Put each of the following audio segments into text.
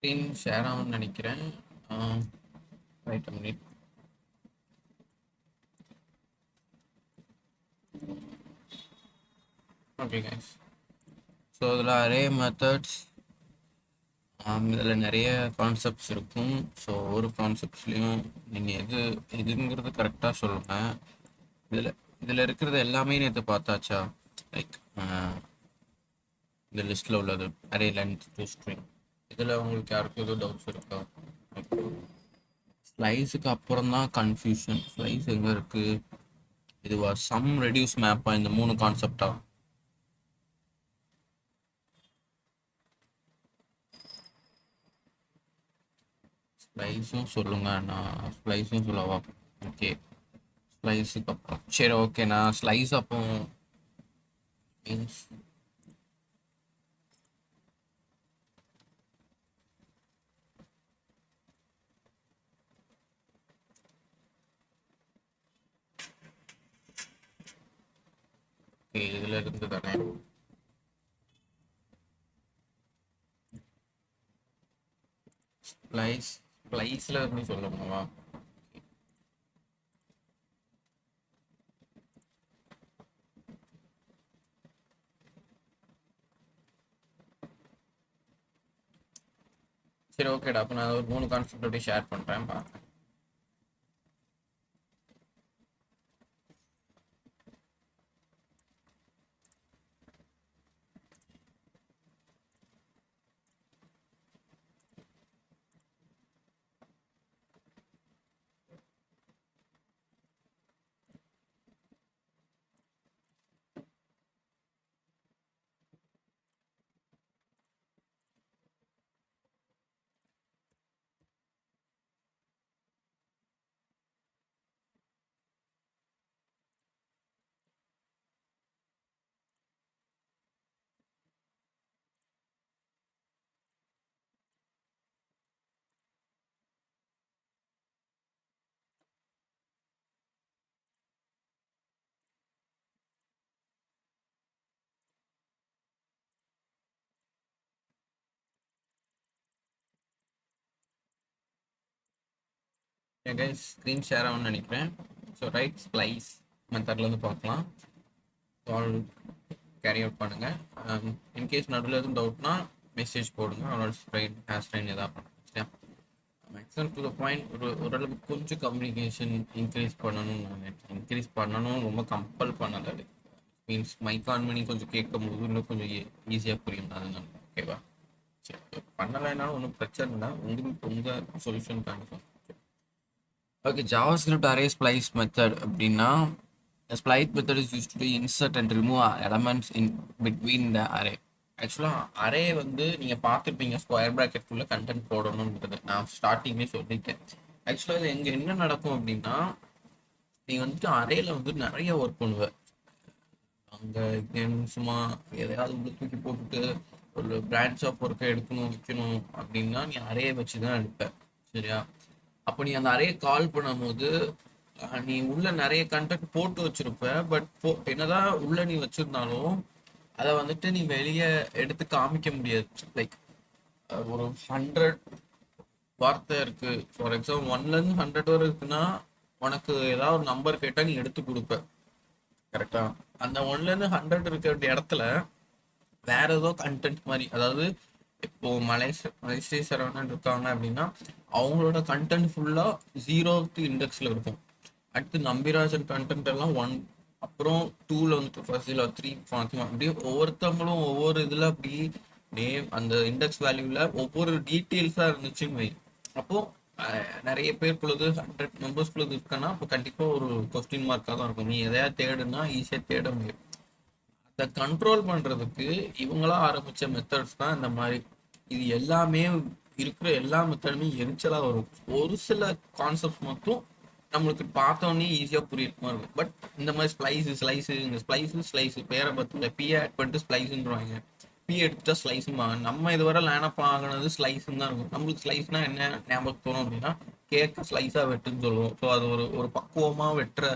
Screen share ஆகும்னு நினைக்கிறேன். Right minute. Okay guys. So இதில் அரே மெத்தட்ஸ், இதில் நிறைய கான்செப்ட்ஸ் இருக்கும். ஸோ ஒரு கான்செப்ட்ஸ்லேயும் நீங்கள் எதுங்கிறது கரெக்டாக சொல்லுங்கள். இதில் இருக்கிறது எல்லாமே நேற்று பார்த்தாச்சா? லைக் இந்த லிஸ்ட்டில் உள்ளது அரே லென்த் டு ஸ்ட்ரிங். இதில் உங்களுக்கு யாருக்கும் எதுவும் டவுட்ஸ் இருக்கா? ஸ்லைஸுக்கு அப்புறம் தான் கன்ஃபியூஷன். ஸ்லைஸ் எங்கே இருக்குது? இதுவா சம் ரெடியூஸ் மேப்பா? இந்த மூணு கான்செப்டா? ஸ்லைஸும் சொல்லுங்க. நான் ஸ்லைஸும் சொல்லவா? ஓகே, ஸ்லைஸுக்கு அப்புறம் சரி. ஓகே, நான் ஸ்லைஸ் அப்போ மீன்ஸ் இதில் இருந்து தானே ஸ்லைஸில் இருந்து சொல்லுங்கவா? சரி, ஓகேடா. அப்போ நான் ஒரு 3 கான்செப்ட் அப்படியே ஷேர் பண்ணுறேன், பார்க்குறேன். ஸ்க்ரீன் ஷேர் ஆகும்னு நினைக்கிறேன். ஸோ ரைட், ஸ்ப்ளைஸ் மெத்தட்லேருந்து பார்க்கலாம். சால்வ் கேரி அவுட் பண்ணுங்கள். இன்கேஸ் நடுவில் எதுவும் டவுட்னா மெசேஜ் போடுங்க. அவனோட ஸ்ப்ரைட் ஹேஷ்லைன் எதாவது பண்ணுங்க. சரியா? Maximum to the point. ஓரளவுக்கு கொஞ்சம் கம்யூனிகேஷன் இன்க்ரீஸ் பண்ணணும்னு நான் நினைக்கிறேன். இன்க்ரீஸ் பண்ணணும், ரொம்ப கம்பல் பண்ணலை. மீன்ஸ் மைக் ஆன் பண்ணி கொஞ்சம் கேட்கும் போது இன்னும் கொஞ்சம் ஈஸியாக புரியும். அதுதான். ஓகேவா? சரி, பண்ணலைன்னாலும் ஒன்றும் பிரச்சனை இல்லை. உங்களுக்கு உங்கள் சொல்யூஷன் காண்டி. Okay, JavaScript array splice method அப்படின்னா splice method is used to insert and remove elements in between the array. ஆக்சுவலாக அரே வந்து நீங்கள் பார்த்துருப்பீங்க, ஸ்கொயர் ப்ராக்கெட்டுக்குள்ளே கண்டென்ட் போடணுன்றது நான் ஸ்டார்டிங்லேயே சொல்லிட்டேன். ஆக்சுவலாக இது எங்கே என்ன நடக்கும் அப்படின்னா, நீங்கள் வந்துட்டு அரேல வந்து நிறைய ஒர்க் பண்ணுவேன். அங்கே சும்மா எதையாவது உள்ள தூக்கி போட்டுட்டு ஒரு பிரான்ச் ஆஃப் ஒர்க்கை எடுக்கணும் வைக்கணும் அப்படின்னா நீ அரே வச்சு தான் எடுப்பேன். சரியா? அப்போ நீ அந்த அரே கால் பண்ணும்போது நீ உள்ள நிறைய கண்டென்ட் போட்டு வச்சிருப்ப. பட் என்னதான் உள்ள நீ வச்சிருந்தாலும் அதை வந்துட்டு நீ வெளியே எடுத்து காமிக்க முடியாது. லைக் ஒரு 100 வார்த்தை இருக்கு, ஃபார் எக்ஸாம்பிள் 1லேருந்து 100 வரை இருக்குன்னா உனக்கு ஏதாவது ஒரு நம்பர் கேட்டால் நீ எடுத்து கொடுப்ப. கரெக்டா? அந்த 1லேருந்து 100 இருக்கிற இடத்துல வேற ஏதோ கண்டென்ட் மாதிரி, அதாவது இப்போ மலேசிய சரவணன் இருக்காங்க அப்படின்னா அவங்களோட கண்டென்ட் ஃபுல்லா 0th இண்டெக்ஸ்ல இருக்கும். அடுத்து நம்பிராஜன் கண்டென்ட் எல்லாம் 1, அப்புறம் 2ல வந்துட்டு ஃபர்ஸ்ட்ல 3, ஃபாத்திமா, அப்படியே ஒவ்வொருத்தவங்களும் ஒவ்வொரு இதுல அப்படி நேம் அந்த இண்டெக்ஸ் வேல்யூல ஒவ்வொரு டீட்டெயில்ஸா இருந்துச்சுன்னு வை. அப்போ நிறைய பேர் பொழுது 100 மெம்பர்ஸ் பொழுது இருக்குன்னா அப்போ கண்டிப்பா ஒரு கொஸ்டின் மார்க்காக தான் இருக்கும். நீ எதையா தேடுனா ஈஸியா தேட முடியும். அதை கண்ட்ரோல் பண்றதுக்கு இவங்களா ஆரம்பிச்ச மெத்தட்ஸ் தான் இந்த மாதிரி. இது எல்லாமே இருக்கிற எல்லா மெத்தடுமே எரிச்சலா வரும். ஒரு சில கான்செப்ட் மட்டும் நம்மளுக்கு பார்த்தோன்னே ஈஸியா புரியுற மாதிரி இருக்கும். பட் இந்த மாதிரி ஸ்லைஸு பேரை பத்தில பி ஆட் பண்ணிட்டு ஸ்லைஸுன்றாங்க. பி எடுத்துட்டா ஸ்லைஸுமா. நம்ம இதுவரை லேனப் ஆகினது ஸ்லைஸுன்னு தான் இருக்கும். நம்மளுக்கு ஸ்லைஸ்னா என்ன ஞாபகம் தோணும் அப்படின்னா, கேக்க ஸ்லைஸா வெட்டுன்னு சொல்லுவோம். ஸோ அது ஒரு பக்குவமா வெட்டுற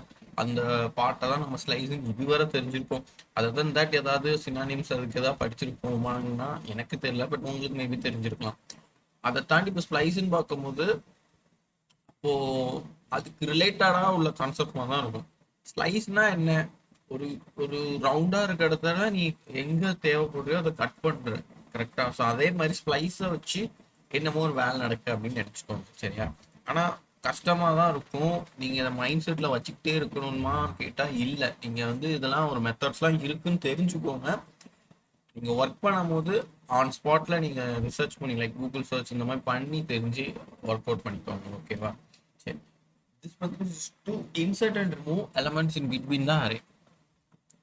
அந்த பாட்டை தான் நம்ம ஸ்லைஸுன்னு இதுவரை தெரிஞ்சிருப்போம். அதை தான் தட் ஏதாவது சினானிம்ஸ் அதுக்கு ஏதாவது படிச்சிருப்போமான்னா எனக்கு தெரியல. பட் உங்களுக்கு மேபி தெரிஞ்சிருக்கலாம். அதை தாண்டி இப்போ ஸ்ப்ளைஸ்ன்னு பார்க்கும்போது இப்போ அதுக்கு ரிலேட்டடா உள்ள கான்செப்ட் தான் இருக்கும். ஸ்லைஸ்னா என்ன? ஒரு ஒரு ரவுண்டா இருக்க இடத்துல நீ எங்க தேவைப்படுறியோ அதை கட் பண்ற, கரெக்டா? ஸோ அதே மாதிரி ஸ்ப்ளைஸை வச்சு என்னமோ ஒரு வேலை நடக்கு அப்படின்னு நினைச்சுக்கோங்க, சரியா? ஆனா கஷ்டமா தான் இருக்கும். நீங்க இதை மைண்ட் செட்ல வச்சுக்கிட்டே இருக்கணுமா கேட்டா இல்ல. நீங்க வந்து இதெல்லாம் ஒரு மெத்தட்ஸ்லாம் இருக்குன்னு தெரிஞ்சுக்கோங்க. நீங்க ஒர்க் பண்ணும்போது ஆன் ஸ்பாட்ல நீங்க ரிசர்ச் பண்ணி லைக் கூகுள் சர்ச் இந்த மாதிரி பண்ணி தெரிஞ்சு ஒர்க் அவுட் பண்ணிக்கோங்க, ஓகேவா? சரி. This method is to insert and remove elements in between the array.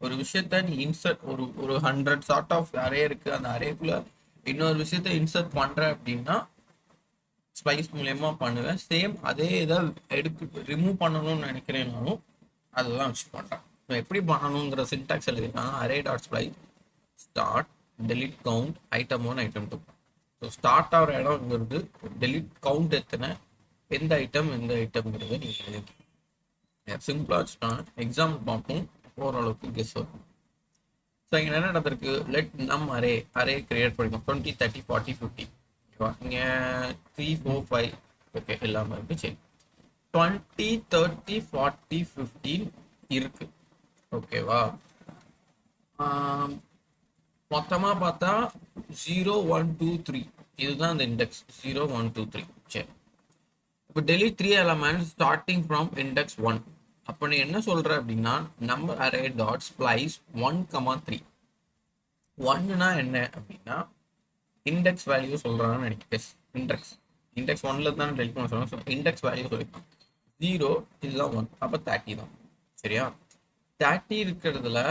ஒரு விஷயத்த நீ இன்சர்ட் ஒரு ஒரு 100 சார்ட் ஆஃப் அரே இருக்கு, அந்த அரேக்குள்ள இன்னொரு விஷயத்த இன்சர்ட் பண்ற அப்படின்னா ஸ்பைஸ் மூலயமா பண்ணுவேன். சேம் அதே இதை எடுத்து ரிமூவ் பண்ணணும்னு நினைக்கிறேனாலும் அதுதான் வச்சு பண்றேன். எப்படி பண்ணணுங்கிற சின்டாக்ஸ் எழுதிருக்காங்க. Array dot splice start delete count item 1 item 2. So start ஆகிற இடம்ங்கிறது டெலிட் கவுண்ட் எத்தனை, எந்த ஐட்டம் எந்த ஐட்டம்ங்கிறத நீங்கள் எழுதி சிம்பிளாக வச்சுட்டா எக்ஸாம்பிள் பார்ப்போம், ஓரளவுக்கு கெஸ் வரும். ஸோ இங்கே என்ன நடந்திருக்கு, லெட் நம் அரே கிரியேட் பண்ணிக்கோம் 20 30 40 50, ஓகேவா? இங்கே 3 4 5 ஓகே எல்லாமே இருக்கு. சரி, 20 30 40 15 இருக்கு, ஓகேவா? மொத்தமா பார்த்தா 0 1 2 3 இதுதான் அந்த இண்டெக்ஸ் 0 1 2 3. சரி, இப்போ delete 3 elements starting from index 1. அப்போ நீ என்ன சொல்ற அப்படின்னா நம்பர் அரே டாட் ஸ்ப்ளைஸ் 1,3. 1னா என்ன அப்படின்னா இண்டெக்ஸ் வேல்யூ சொல்றான்னு நினைக்கிறேன். இண்டெக்ஸ் 1ல தான் டெலிட் பண்ண சொல்றேன். ஸோ இண்டெக்ஸ் வேல்யூ சொல்லிக்கலாம். 0 இதுதான் 1, அப்போ 30 தான், சரியா? 30 இருக்கிறதுல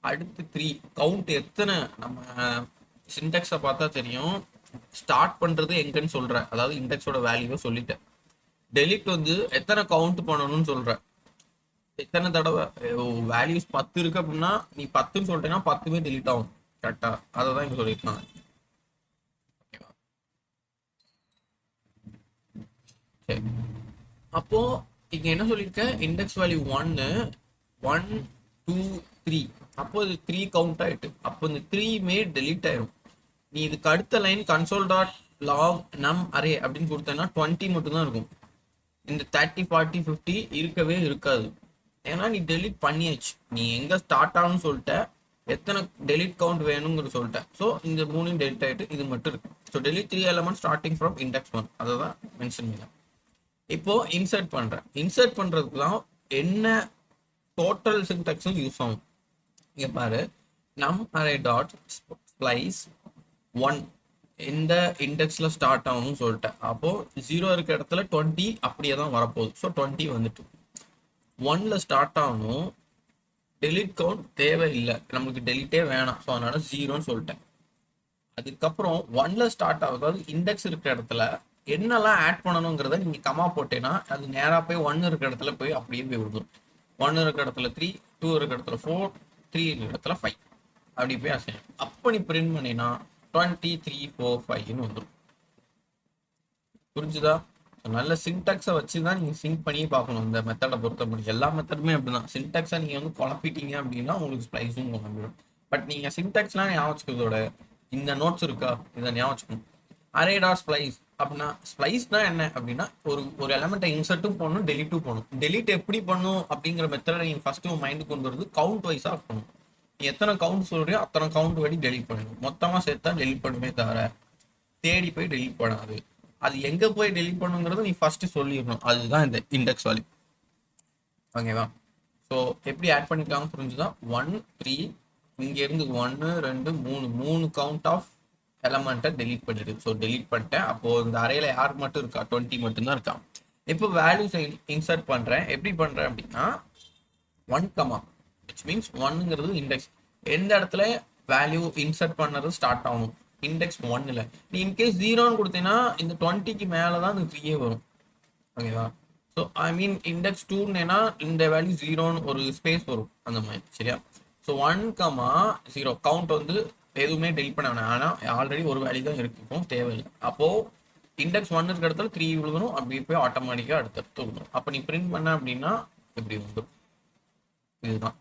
அடுத்து 3 கவுண்ட் எத்தனை, நம்ம சின்டெக்ஸை பார்த்தா தெரியும். ஸ்டார்ட் பண்றது எங்கன்னு சொல்ற, அதாவது இண்டெக்ஸோட வேல்யூவை சொல்லிட்டேன். டெலிட் வந்து எத்தனை கவுண்ட் பண்ணணும்னு சொல்ற, எத்தனை தடவை வேல்யூஸ் 10 இருக்கு அப்படின்னா நீ 10ன்னு சொல்லிட்டேன்னா 10மே டெலிட் ஆகும், கரெக்டா? அதை தான் இங்க சொல்லியிருக்காங்க. சரி, அப்போ இங்க என்ன சொல்லியிருக்க, இண்டெக்ஸ் வேல்யூ 1 1 2 3, அப்போ இது 3 கவுண்ட் ஆயிட்டு, அப்போ இந்த 3மே டெலிட் ஆயிரும். நீ இதுக்கு அடுத்த லைன் கன்சோல் டாட் லாக் நம் அரே அப்படின்னு கொடுத்தேன்னா 20 மட்டும் தான் இருக்கும். இந்த 30 40 50 இருக்கவே இருக்காது. ஏன்னா நீ டெலிட் பண்ணியாச்சு. நீ எங்க ஸ்டார்ட் ஆகும்னு சொல்லிட்ட, எத்தனை டெலிட் கவுண்ட் வேணுங்கிற சொல்லிட்டேன். ஸோ இந்த 3 டெலிட் ஆயிட்டு இது மட்டும் இருக்கு. So delete 3 element starting from index 1, அதை தான் மென்ஷன் பண்ணலாம். இப்போ இன்சர்ட் பண்றேன். இன்சர்ட் பண்றதுக்கு தான் என்ன டோட்டல் சின்டாக்ஸும் யூஸ் ஆகும். இங்க பாரு, நம் அரே டாட் ஸ்ப்ளைஸ் 1 இந்த இண்டெக்ஸ்ல ஸ்டார்ட் ஆகணும்னு சொல்லிட்டேன். அப்போ 0 இருக்க இடத்துல 20 அப்படியே தான் வரப்போகுது. ஸோ 20 வந்துட்டு 1ல ஸ்டார்ட் ஆகணும். டெலிட் கவுண்ட் தேவையில்லை, நமக்கு டெலிட்டே வேணாம். ஸோ அதனால 0ன்னு சொல்லிட்டேன். அதுக்கப்புறம் 1ல ஸ்டார்ட் ஆகுது, அதாவது இண்டெக்ஸ் இருக்கிற இடத்துல என்னெல்லாம் ஆட் பண்ணணுங்கிறத நீங்க கமா போட்டேன்னா அது நேராக போய் 1 இருக்கிற இடத்துல போய் அப்படியே போய் விழுந்துடும். 1 இருக்கிற இடத்துல 3, 2 இருக்கிற இடத்துல 4, 3 இருக்கிற இடத்துல 5 அப்படி போய் அசையும். அப்போ நீ பிரிண்ட் பண்ணினா 20 3 4 5ன்னு வந்துடும். புரிஞ்சுதா? நல்ல சின்டாக்ஸை வச்சு தான் நீங்கள் சிங்க் பண்ணி பார்க்கணும். இந்த மெத்தடை பொறுத்த முடியும், எல்லா மெத்தடுமே அப்படிதான். சின்டாக்ஸை நீங்கள் வந்து குழப்பிட்டீங்க அப்படின்னா உங்களுக்கு ஸ்ப்ளைஸும் குழம்பிடும். பட் நீங்கள் சின்டாக்ஸ்லாம் ஞாபகம் வச்சுக்கிறதோட இந்த நோட்ஸ் இருக்கா, இதை ஞாபகம் வச்சுக்கணும். அரே டாட் ஸ்ப்ளைஸ் அப்படின்னா ஸ்ப்ளைஸ்னா என்ன அப்படின்னா ஒரு எலமெண்ட்டை இன்சர்ட்டும் பண்ணணும், டெலிட்டும் பண்ணணும். டெலிட் எப்படி பண்ணும் அப்படிங்கிற மெத்தடை நீங்கள் ஃபர்ஸ்ட் மைண்டுக்கு கொண்டு வருது கவுண்ட் வைஸாக இருக்கணும். நீ எத்தனை கவுண்ட் சொல்றியோ அத்தனை கவுண்ட் வழி டெலிட் பண்ணணும். மொத்தமாக சேர்த்தா டெலிட் பண்ணுமே தவிர தேடி போய் டெலிட் பண்ணாது. அது எங்க போய் டெலிட் பண்ணுங்கிறது நீ ஃபர்ஸ்ட் சொல்லிடணும். அதுதான் இந்த இண்டெக்ஸ் வேல்யூ, ஓகேவா? ஸோ எப்படி ஆட் பண்ணிருக்காங்க புரிஞ்சுதா? 1 3 இங்க இருந்து 1 2 3 கவுண்ட் ஆஃப் எலமெண்ட்டை டெலிட் பண்ணிடு. ஸோ டெலிட் பண்ணிட்டேன். அப்போ இந்த அறையில யார் மட்டும் இருக்கா, 20 மட்டும் தான் இருக்கா. இப்போ வேல்யூஸ் இன்சர்ட் பண்றேன். எப்படி பண்றேன் அப்படின்னா 1 கமா விச் மீன்ஸ் 1ங்கிறது இண்டெக்ஸ், எந்த இடத்துல வேல்யூ இன்சர்ட் பண்ணது ஸ்டார்ட் ஆகும் இண்டெக்ஸ் 1ல. நீ இன்கேஸ் 0ன்னு கொடுத்தீங்கன்னா இந்த 20க்கு மேலே தான் இந்த 3 வரும், ஓகேவா? ஸோ ஐ மீன் இண்டெக்ஸ் 2ன்னா இந்த வேல்யூ 0ன்னு ஒரு ஸ்பேஸ் வரும் அந்த மாதிரி, சரியா? ஸோ 1 கமா 0 கவுண்ட் வந்து எதுவுமே டெலிட் பண்ண வேணாம். ஆனால் ஆல்ரெடி ஒரு வேல்யூ தான் இருக்கும், தேவையில்லை. அப்போ இண்டெக்ஸ் 1 இருக்கிற இடத்துல 3 விழுகணும், அப்படி போய் ஆட்டோமேட்டிக்காக அடுத்தடுத்து விழுகணும். அப்போ நீ பிரிண்ட் பண்ண அப்படின்னா எப்படி வந்துடும், இதுதான்.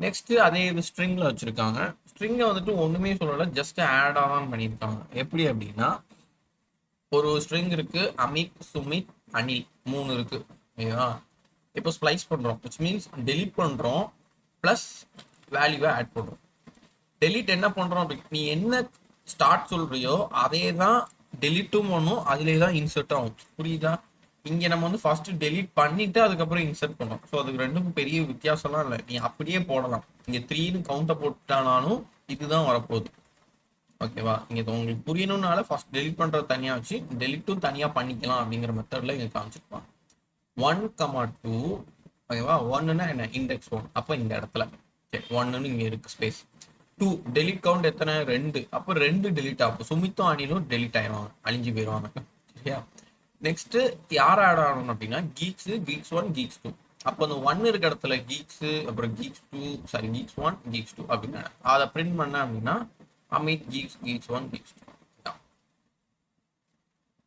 நெக்ஸ்ட் அதே இது ஸ்ட்ரிங்ல வச்சிருக்காங்க. ஸ்ட்ரிங்கை வந்துட்டு ஒண்ணுமே சொல்லல, ஜஸ்ட் ஆட் ஆன் பண்ணியிருக்காங்க. எப்படி அப்படின்னா ஒரு ஸ்ட்ரிங் இருக்கு, அமித், சுமித், அனில் 3 இருக்கு. ஓகேவா? இப்போ ஸ்ப்ளைஸ் பண்றோம், which மீன்ஸ் delete பண்றோம் பிளஸ் வேல்யூவை ஆட் பண்றோம். delete என்ன பண்றோம் அப்படி, நீ என்ன ஸ்டார்ட் சொல்றியோ அதே தான் டெலிட்டும் பண்ணும், அதிலே தான் இன்சர்ட் ஆகும். புரியுதா? இங்க நம்ம வந்து ஃபர்ஸ்ட் delete பண்ணிட்டு அதுக்கப்புறம் இன்சர்ட் பண்ணோம். ஸோ அதுக்கு ரெண்டுக்கும் பெரிய வித்தியாசம்லாம் இல்லை, நீ அப்படியே போடலாம். இங்க 3ன்னு கவுண்டை போட்டானாலும் இதுதான் வரப்போகுது. ஓகேவா? இங்க உங்களுக்கு புரியணும்னால ஃபர்ஸ்ட் delete பண்றது தனியா வச்சு டெலிட்டும் தனியா பண்ணிக்கலாம் அப்படிங்கிற மெத்தட்ல இங்க காமிச்சிருப்பாங்க. 1,2. ஓகேவா? 1ன்னா என்ன, இண்டெக்ஸ் 1. அப்போ இந்த இடத்துல சரி 1ன்னு இங்க இருக்கு ஸ்பேஸ். 2 delete கவுண்ட் எத்தனை, 2. அப்போ 2 delete ஆகும். சுமித்தும் அணிலும் delete ஆயிடுவாங்க, அழிஞ்சு போயிடுவாங்க. சரியா? நெக்ஸ்ட் யார் ஆட் ஆகணும் அப்படின்னா கீக்ஸ், கீக்ஸ் 1, கீக்ஸ் 2. அப்போ அந்த 1 இருக்க இடத்துல கீக்ஸ், அப்புறம் கீக்ஸ் 2, சாரி கீக்ஸ் 1, கீக்ஸ் 2 அப்படின்னு அதை பிரிண்ட் பண்ண அப்படின்னா அமித் கீக்ஸ், கீக்ஸ் 1, கீக்ஸ் 2.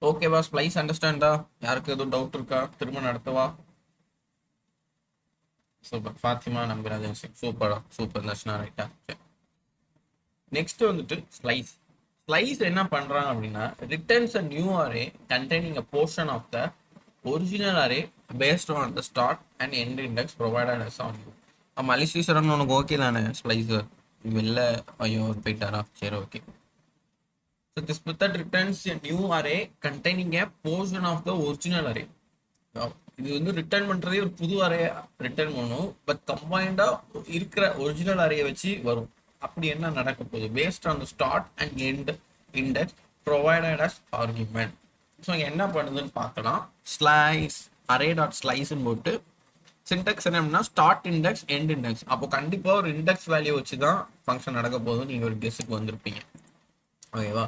ஓகேவா? ஸ்ப்ளைஸ் அண்டர்ஸ்டாண்டா? யாருக்கு எதுவும் டவுட் இருக்கா? திரும்ப நடத்தவா? சூப்பர். ஃபாத்திமா நம்பிராஜன் சிங், சூப்பரா, சூப்பர் தர்ஷனா, ரைட்டா? சரி. நெக்ஸ்ட் வந்துட்டு ஸ்லைஸ். ஸ்லைஸ் என்ன பண்றாங்க அப்படின்னா returns a new array containing a portion of the original array based on the start and end index provided as on you. மலிசீஸ்வரன் உனக்கு ஓகே தானே? ஸ்லைஸ் வெளில ஐயோ போயிட்டாரா? சரி, okay. So this method returns a new array containing a portion of the original array. இது வந்து return பண்றதே ஒரு புது அரே ரிட்டர்ன் பண்ணும், பட் கம்பைண்டா இருக்கிற ஒரிஜினல் அரேயை வச்சு வரும். அப்படி என்ன நடக்க போகுது, based on the start and end index provided as argument. So இங்கே என்ன பண்ணுதுன்னு பார்க்கலாம். ஸ்லைஸ் அரே டாட் ஸ்லைஸ்ன்னு போட்டு சின்டெக்ஸ் என்ன அப்படின்னா ஸ்டார்ட் இண்டெக்ஸ், எண்ட் இண்டெக்ஸ். அப்போ கண்டிப்பாக ஒரு இண்டெக்ஸ் வேல்யூ வச்சு தான் ஃபங்க்ஷன் நடக்க போகுது. நீங்கள் ஒரு கெஸ்ஸுக்கு வந்திருப்பீங்க. ஓகேவா?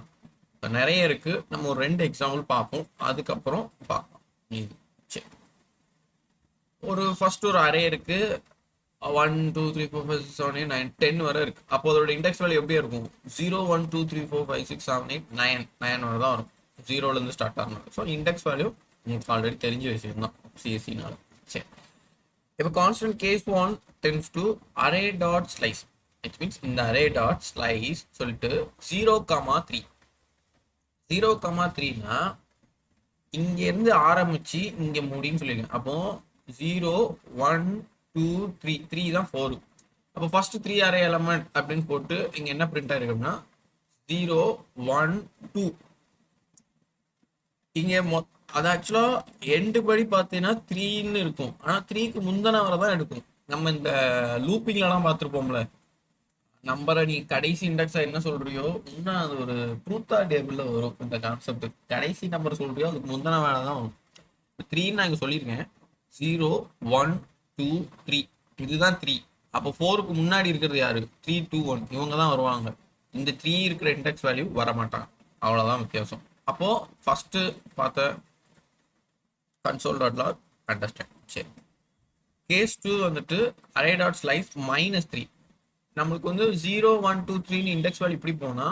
நிறைய இருக்கு, நம்ம ஒரு 2 எக்ஸாம்பிள் பார்ப்போம், அதுக்கப்புறம் பார்ப்போம். சரி, ஒரு ஃபர்ஸ்ட் ஒரு அரே இருக்கு, 1 2 3 4 5 6 7 8 9 10 வரை இருக்கு. அப்போ அதோட இண்டெக்ஸ் வேல்யூ எப்படி இருக்கும், 0 1 2 3 4 5 6 7 8 9 9 வரை தான் வரும். 0ல இருந்து ஸ்டார்ட் ஆகணும். ஸோ இண்டெக்ஸ் வேல்யூ உங்களுக்கு ஆல்ரெடி தெரிஞ்ச விஷயம் தான் சிஎஸ்சினால. சரி, இப்போ constant case 1 tends to array dot slice. It means இந்த அரே டாட் ஸ்லைஸ் சொல்லிட்டு 0,3 0,3னா இங்க இருந்து ஆரம்பிச்சு இங்க முடின்னு சொல்லிருக்கேன். அப்போ 0 1 2 3 3 தான் 4. அப்போ ஃபர்ஸ்ட் 3 அரே எலமெண்ட் அப்படின்னு போட்டு இங்க என்ன பிரிண்ட் ஆயிருக்குன்னா 0 1 2. இங்க அது ஆக்சுவலா எண்டு படி பார்த்தீங்கன்னா 3ன்னு இருக்கும், ஆனா 3க்கு முந்தின வரை தான் எடுக்கும். நம்ம இந்த லூப்பிங்லாம் பார்த்துருப்போம்ல, நம்பரை நீ கடைசி இண்டெக்ஸா என்ன சொல்றியோ இன்னும் அது ஒரு ட்ரூத்தா டேபிள்ல வரும். இந்த கான்செப்ட் கடைசி நம்பர் சொல்றியோ அதுக்கு முந்தின வேலை தான் வரும். 3 நான் இங்க சொல்லியிருக்கேன், 0 1 2 3 இதுதான் 3. அப்போ 4க்கு முன்னாடி இருக்கிறது யாரு, 3 2 1 இவங்க தான் வருவாங்க. இந்த 3 இருக்கிற இண்டெக்ஸ் வேல்யூ வர மாட்டாங்க, அவ்வளவுதான் வித்தியாசம். அப்போ ஃபர்ஸ்ட் பார்த்த கன்சோல் டாட் லாக் அண்டர்ஸ்டாண்ட். சரி, கேஸ் 2 வந்துட்டு அரே டாட் ஸ்லைஸ் -3. நம்மளுக்கு வந்து 0 1 2 3 இண்டெக்ஸ் வேல்யூ இப்படி போனா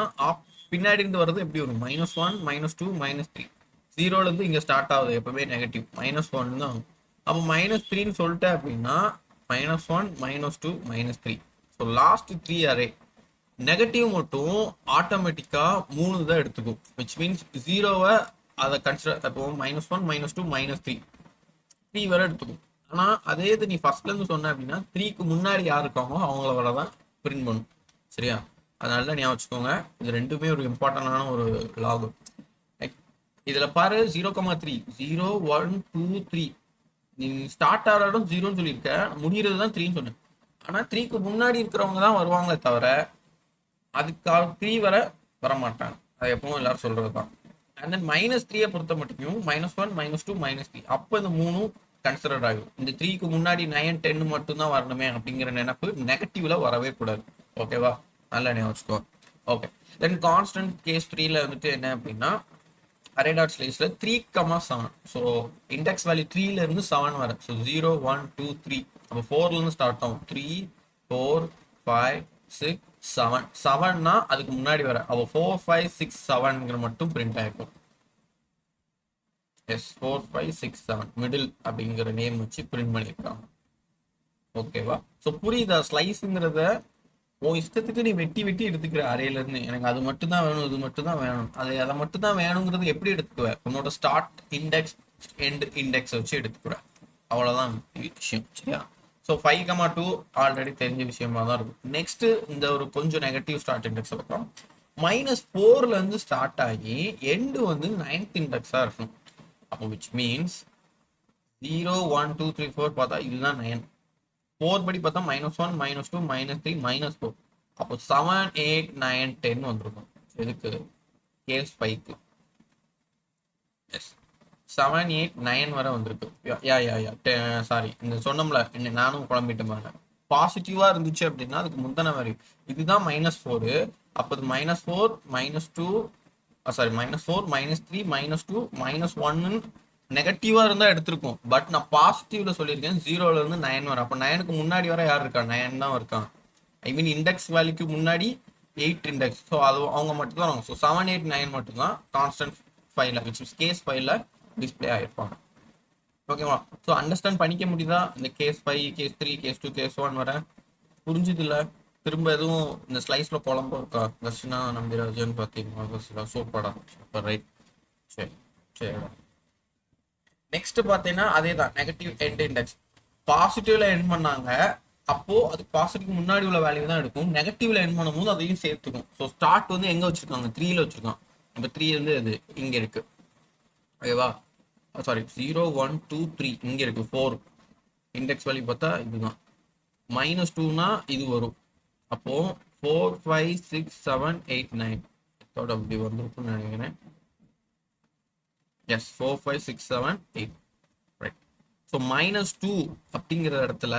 பின்னாடி இருந்து வர்றது எப்படி வரும், -1 -2 -3. 0ல இருந்து இங்க ஸ்டார்ட் ஆகுது எப்பவுமே நெகட்டிவ், -1 தான். அப்போ -3ன்னு சொல்லிட்டேன் அப்படின்னா -1 -2 -3. ஸோ லாஸ்ட் 3 அரே நெகட்டிவ் மட்டும் ஆட்டோமேட்டிக்கா 3 தான் எடுத்துக்கும், விச் மீன்ஸ் 0வை அதை கன்சிடர் அப்போ -1 -2 -3 3 வரை எடுத்துக்கும். ஆனா அதே இது நீ ஃபர்ஸ்ட்ல இருந்து சொன்ன அப்படின்னா 3க்கு முன்னாடி யார் இருக்காங்களோ அவங்கள வரதான் பிரிண்ட் பண்ணும். சரியா? அதனால ஞாபகம் வச்சுக்கோங்க, இது ரெண்டுமே ஒரு இம்பார்ட்டன்டான ஒரு லாக். இதுல பாரு 0,3 0 1 2 3 நீ ஸ்டார்ட் ஆகிற இடம் 0ன்னு சொல்லியிருக்க, முடிகிறது தான் 3ன்னு சொன்னேன். ஆனா 3க்கு முன்னாடி இருக்கிறவங்க தான் வருவாங்களே தவிர அதுக்காக 3 வரை வரமாட்டாங்க. அது எப்பவும் எல்லாரும் சொல்றதுதான். அண்ட் தென் -3 பொறுத்த மட்டும் -1 -2 -3 அப்போ இந்த 3 கன்சிடர் ஆகும். இந்த 3க்கு முன்னாடி 9 10 மட்டும் தான் வரணுமே அப்படிங்கிற நினைப்பு நெகட்டிவ்ல வரவே கூடாது. ஓகேவா? நல்லா ஞாபகம் வச்சுக்கோ. ஓகே, தென் கான்ஸ்டன்ட் கேஸ் 3ல வந்துட்டு என்ன அப்படின்னா அரே டாட் ஸ்லைஸ்ல 3,7. ஸோ இண்டெக்ஸ் வேல்யூ 3ல இருந்து 7 வர. ஸோ 0 1 2 3 அப்போ 4ல இருந்து ஸ்டார்ட் ஆகும். 3 4 5 6 7 7னா அதுக்கு முன்னாடி வர. அப்போ 4 5 6 7ங்கிற மட்டும் பிரிண்ட் ஆயிருக்கும். எஸ் 4 5 6 7 மிடில் அப்படிங்கிற நேம் வச்சு பிரிண்ட் பண்ணியிருக்காங்க. ஓகேவா? ஸோ புரியுதா? ஸ்லைஸுங்கிறத உன் இஷ்டத்துக்கு நீ வெட்டி வெட்டி எடுத்துக்கிற அரேல இருந்து எனக்கு அது மட்டும் தான் வேணும் இது மட்டும் தான் வேணும் அதை மட்டும் தான் வேணுங்கிறது எப்படி எடுத்துக்குவ உன்னோட ஸ்டார்ட் இண்டெக்ஸ் எண்ட் இண்டெக்ஸ் வச்சு எடுத்துக்கிற அவ்வளவுதான் விஷயம் சரியா. ஸோ 5,2 ஆல்ரெடி தெரிஞ்ச விஷயமா தான் இருக்கும். நெக்ஸ்ட் இந்த ஒரு கொஞ்சம் நெகட்டிவ் ஸ்டார்ட் இண்டெக்ஸ் பக்கம் -4ல இருந்து ஸ்டார்ட் ஆகி எண்டு வந்து 9th இண்டெக்ஸா இருக்கணும். அப்போ விச் மீன்ஸ் 0 1 2 3 4 பார்த்தா இதுதான் 9. 4 படி பார்த்தா -1 -2 -3 -4. அப்போ 7 8 9 10 வந்திருக்கும். எதுக்கு கேஸ் 5க்கு எஸ் 7 8 9 வரை வந்திருக்கு. சாரி இந்த சொன்னோம்ல நானும் குழம்பிட்டு பாருங்க. பாசிட்டிவா இருந்துச்சு அப்படின்னா அதுக்கு முந்தின மாதிரி இதுதான் -4. அப்போ இது -4 -2 சாரி -4 -3 -2 -1 நெகட்டிவா இருந்தா எடுத்திருக்கும். பட் நான் பாசிட்டிவ்ல சொல்லியிருக்கேன் 0ல இருந்து 9 வரை. அப்போ 9க்கு முன்னாடி வர யார் இருக்கா 9 தான் இருக்கான். ஐ மீன் இண்டெக்ஸ் வேல்யூக்கு முன்னாடி 8 இண்டெக்ஸ். ஸோ அது அவங்க மட்டும் தான் வரும். ஸோ 7 8 9 மட்டும் தான் கான்ஸ்டன்ட் ஃபைல விச் இஸ் கேஸ் ஃபைல டிஸ்பிளே ஆயிருப்பாங்க. ஓகேவா. ஸோ அண்டர்ஸ்டாண்ட் பண்ணிக்க முடியுதா இந்த கேஸ் 5 கேஸ் 3 கேஸ் 2 கேஸ் 1 வர புரிஞ்சுது இல்லை. திரும்ப எதுவும் இந்த ஸ்லைஸ்ல குழம்பு இருக்கா தர்ஷனா நம்பிராஜன் பார்த்தீங்கன்னா சூப்பரா ரைட். சரி சரி. நெக்ஸ்ட் பார்த்தீங்கன்னா அதே தான் நெகட்டிவ் எண்ட் இண்டெக்ஸ். பாசிட்டிவ்ல எண்ட் பண்ணாங்க அப்போ அது பாசிட்டிவ் முன்னாடி உள்ள வேல்யூ தான் எடுக்கும். நெகட்டிவ்ல எண்ட் பண்ணும்போது அதையும் சேர்த்துக்கும். ஸோ ஸ்டார்ட் வந்து எங்க வச்சிருக்காங்க 3ல வச்சிருக்கான். இப்போ 3 வந்து அது இங்க இருக்கு ஓகேவா. சாரி 0 1 2 3 இங்க இருக்கு 4 இண்டெக்ஸ் வேல்யூ பார்த்தா இதுதான். -2னா இது வரும். அப்போ 4 5 6 7 8 9 இதோட அப்படி வந்திருக்கும்னு நினைக்கிறேன். S 4 5 6 7 8 right. ஸோ -2 அப்படிங்கிற இடத்துல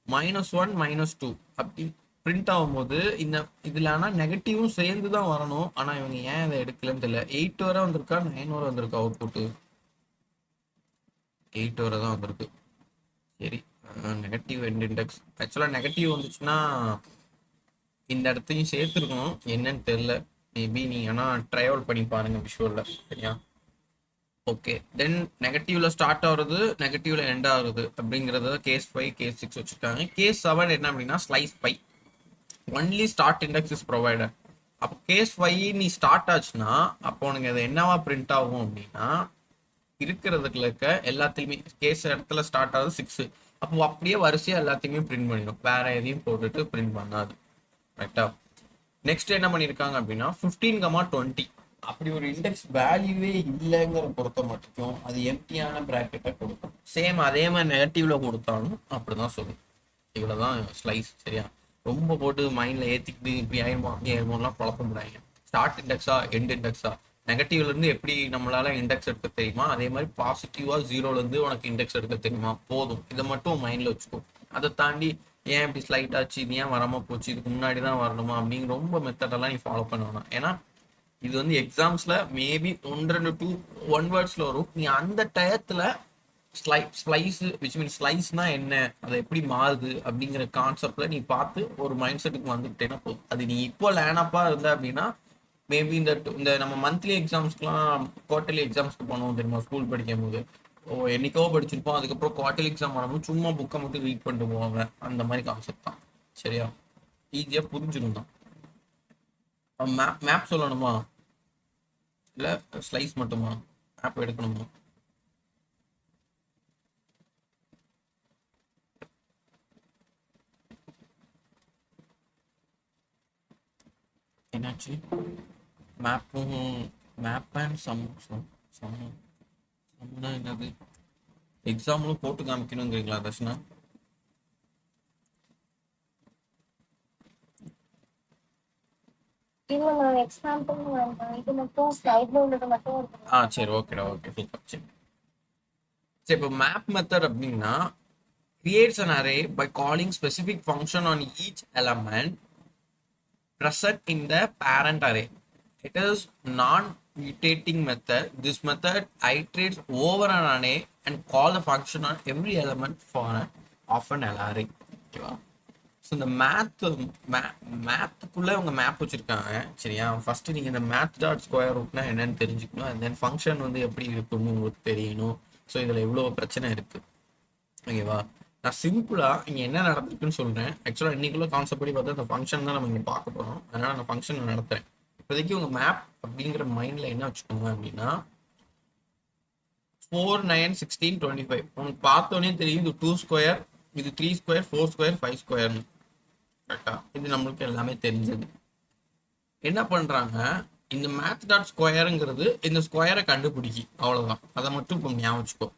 -1 -2 அப்படி பிரிண்ட் ஆகும்போது இந்த இதுல ஆனால் நெகட்டிவும் சேர்ந்து தான் வரணும். ஆனால் இவங்க ஏன் இதை எடுக்கலன்னு தெரியல. 8 வரை வந்திருக்கா 9 வரை வந்திருக்கா அவுட்புட்டு 8 வரை தான் வந்திருக்கு. சரி நெகட்டிவ் எண்ட் இண்டெக்ஸ் ஆக்சுவலாக நெகட்டிவ் வந்துச்சுன்னா இந்த இடத்தையும் சேர்த்துருக்கணும். என்னன்னு தெரியல. மேபி நீங்க ஆனால் ட்ரை அவுட் பண்ணி பாருங்க விஷுவலில் சரியா. ஓகே தென் நெகட்டிவ்ல ஸ்டார்ட் ஆகுறது நெகட்டிவ்ல எண்ட் ஆகுறது அப்படிங்கிறத கேஸ் 5 கேஸ் 6 வச்சுருக்காங்க. கேஸ் 7 என்ன அப்படின்னா slice 5 only start index is provided. அப்போ கேஸ் 5 நீ ஸ்டார்ட் ஆச்சுன்னா அப்போ உனக்கு அது என்னவா பிரிண்ட் ஆகும் அப்படின்னா இருக்கிறதுக்குள்ள இருக்க எல்லாத்தையுமே கேஸ் இடத்துல ஸ்டார்ட் ஆகுது 6 அப்போ அப்படியே வரிசையா எல்லாத்தையுமே பிரிண்ட் பண்ணிடும். வேற எதையும் போட்டுட்டு பிரிண்ட் பண்ணாது ரைட்டா. நெக்ஸ்ட் என்ன பண்ணியிருக்காங்க அப்படின்னா 15,20 அப்படி ஒரு இண்டெக்ஸ் வேல்யூவே இல்லைங்கிற பொறுத்த மட்டும் அது எம்டியான பிராக்கெட்டை கொடுக்கும். சேம் அதே மாதிரி நெகட்டிவ்ல கொடுத்தாலும் அப்படிதான் சொல்லும். இவ்வளவுதான் ஸ்லைஸ் சரியா. ரொம்ப போட்டு மைண்ட்ல ஏத்திக்கிட்டு இப்படி ஆயிருமோ அப்படி ஆயிருமோலாம் குழப்ப முடியாது. ஸ்டார்ட் இண்டெக்ஸா எண்ட் இண்டெக்ஸா நெகட்டிவ்ல இருந்து எப்படி நம்மளால இண்டெக்ஸ் எடுக்க தெரியுமா அதே மாதிரி பாசிட்டிவா 0ல இருந்து உனக்கு இண்டெக்ஸ் எடுக்க தெரியுமா போதும். இதை மட்டும் மைண்ட்ல வச்சுக்கோ. அதை தாண்டி ஏன் இப்படி ஸ்லைட் ஆச்சு இது ஏன் வராம போச்சு இதுக்கு முன்னாடி தான் வரணுமா அப்படிங்கிற ரொம்ப மெத்தடெல்லாம் நீ ஃபாலோ பண்ண வேணாம். ஏன்னா இது வந்து எக்ஸாம்ஸ்ல மேபி 1 2 1 வேர்ட்ஸ்ல வரும். நீ அந்த டயத்துல ஸ்லைஸ் விச் மீன் ஸ்லைஸ்னா என்ன அதை எப்படி மாறுது அப்படிங்கிற கான்செப்ட்ல நீ பார்த்து ஒரு மைண்ட் செட்டுக்கு வந்துட்டேன்னா போதும். அது நீ இப்போ லேனப்பா இருந்த அப்படின்னா மேபி இந்த நம்ம மந்த்லி எக்ஸாம்ஸ்க்குலாம் குவார்டர்லி எக்ஸாம்ஸ்க்கு போனோம் தெரியுமா ஸ்கூல் படிக்கும் போது என்னைக்கோ படிச்சிருப்போம். அதுக்கப்புறம் குவார்டர்லி எக்ஸாம் வரும்போது சும்மா புக்கை மட்டும் ரீட் பண்ணிட்டு போவாங்க. அந்த மாதிரி கான்செப்ட் தான் சரியா. ஈஸியா புரிஞ்சிடும் தான். மேப் சொல்லணுமா இல்ல ஸ்லைஸ் மட்டுமா மேப் எடுக்கணுமா. என்னாச்சு மேப்பும் மேப் அண்ட் சம்னா என்னது எக்ஸாம்லும் போட்டு காமிக்கணுங்கிறீங்களா தர்ஷனா. சரி ஓகேடா ஓகே சூப்பர். சரி சரி இப்போ மேப் மெத்தட் அப்படின்னா creates an array by calling specific function on each element present in the parent array. It is non-mutating method. This method iterates over an array and call the function on every element for of an array. ஓகேவா. So இந்த மேத்துக்குள்ளே உங்கள் map வச்சுருக்காங்க சரியா. First நீங்கள் இந்த math dot square ரூட்னா என்னன்னு தெரிஞ்சுக்கணும். And then function வந்து எப்படி இருக்குன்னு உங்களுக்கு தெரியணும். ஸோ இதில் எவ்வளோ பிரச்சனை இருக்குது ஓகேவா. நான் சிம்பிளா இங்க என்ன நடந்திருக்குன்னு சொல்றேன். ஆக்சுவலா இன்னைக்குள்ள கான்செப்ட் படி பார்த்தா இந்த ஃபங்க்ஷன் தான் நம்ம இங்க பார்க்க போறோம். அதனால நான் ஃபங்க்ஷன் நடத்துறேன். இப்போதைக்கு உங்க மேப் அப்படிங்கிற மைண்ட்ல என்ன வச்சுக்கோங்க அப்படின்னா 4 9 16 25 உங்களுக்கு பார்த்தோன்னே தெரியும் இது 2 ஸ்கொயர், இது 3 ஸ்கொயர், 4 ஸ்கொயர், 5 ஸ்கொயர்னு. கரெக்டா? இது நம்மளுக்கு எல்லாமே தெரிஞ்சது. என்ன பண்றாங்க, இந்த மேத் டாட் ஸ்கொயருங்கிறது இந்த ஸ்கொயரை கண்டுபிடிக்கி அவ்வளவுதான். அதை மட்டும் இப்போ ஞாபகம் வச்சுக்கோ.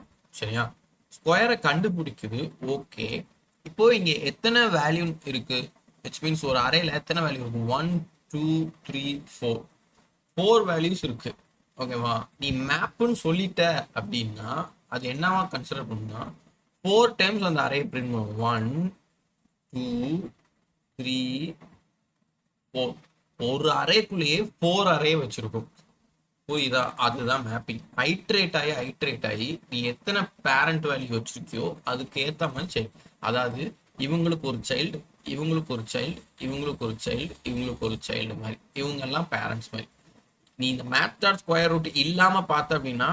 சரியா? ஸ்கொயரை கண்டுபிடிக்குது. ஓகே, இப்போ இங்க எத்தனை வேல்யூ இருக்கு? விச் மீன்ஸ் ஒரு அரேல எத்தனை வேல்யூ இருக்கு? 1 2 3 4 4 வேல்யூஸ் இருக்கு. ஓகேவா? நீ மேப்புன்னு சொல்லிட்ட அப்படின்னா அது என்னவா கன்சிடர் பண்ணுனா 4 டைம்ஸ் அந்த அரே பிரிண்ட் பண்ணும். 1 2 3 4. ஒரு அரேக்குள்ளேயே 4 அரே வச்சிருக்கும். புரியுதா? அதுதான் மேப்பிங். ஐட்ரேட் ஆகி நீ எத்தனை பேரண்ட் வேல்யூ வச்சிருக்கியோ அதுக்கு ஏத்த மாதிரி சைல்டு. அதாவது இவங்களுக்கு ஒரு சைல்டு, இவங்களுக்கு ஒரு சைல்டு, இவங்களுக்கு ஒரு சைல்டு, இவங்களுக்கு ஒரு சைல்டு மாதிரி, இவங்க எல்லாம் பேரண்ட்ஸ் மாதிரி. நீ இந்த மேத் டாட் ஸ்கொயர் ரூட் இல்லாம பார்த்த அப்படின்னா